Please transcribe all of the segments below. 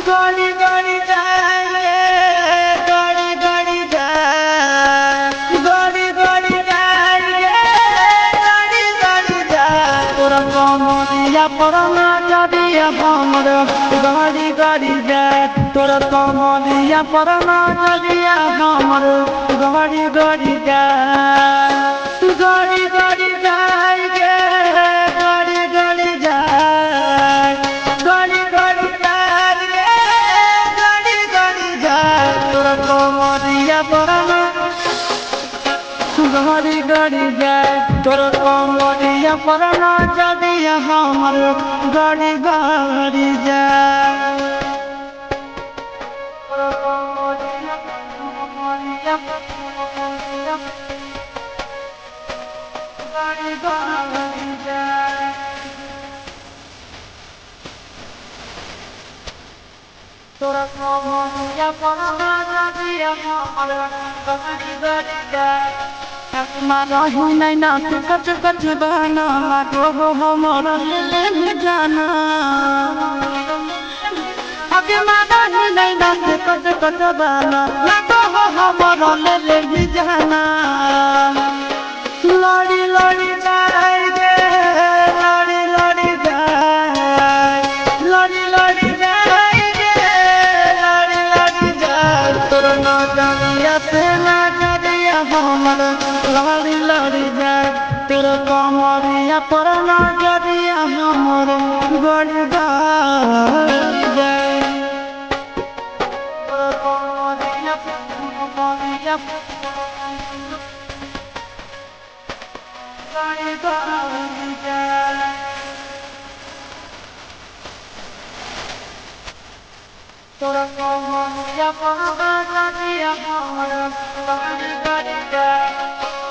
गाड़ी गाड़ी जाए गाड़ी गाड़ी जाए गाड़ी गाड़ी जाए गाड़ी गाड़ी जाए तोरा कमरिया परना जदिया हमर गाड़ी गाड़ी जाए तोरा कमरिया परना जदिया हमर गाड़ी गाड़ी जाए गाड़ी गाड़ी जाए गाड़ी गाड़ी जाए गाड़ी गाड़ी गाड़ी गाड़ी जाए तोर कमरिया परना जदिया हमर गाड़ी गाड़ी जाए गाड़ी गाड़ी जाए तोरा कमरिया परना जदिया हमर गाड़ी गाड़ी जाए मारा ही नहीं ना कच कच बहना लागो हो हमारा ले जाना अभी मारा ही नहीं ना कच कच बहना लागो हो हमारा ले जाना लड़ी लड़ी जाए गे लड़ी लड़ी जाए लड़ी लड़ी जाए गे लड़ी लड़ी जाए तोरा ना जानिया से ना जानिया हमर लड़ी लड़ी जाए तेरे कमरिया परना जदिया हमर गाड़ी गाड़ी जाए गाड़ी गाड़ी जाए तोरा कमरिया परना जदिया हमर गाड़ी गाड़ी जाए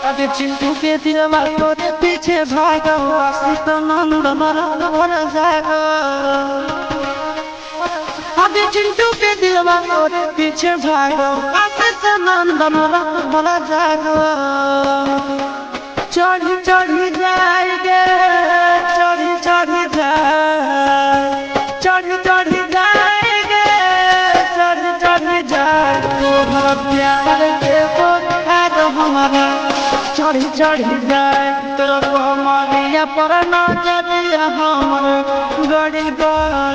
अबे चिंटू के दिल वालों ने पीछे भागा आशिक नंद मरा जाएगा अबे चिंटू के दिल वालों ने पीछे भागा आशिक नंद मरा जाएगा चढ़ी चढ़ी जाएगे चढ़ी चढ़ी जाए चढ़ी चढ़ी जाएगे चढ़ी चढ़ी जाए तुम्हारा प्यार के हमारा चढ़ी चढ़ी जाए तेरा कमरिया परना जदिया हमर गाड़ी गाड़ी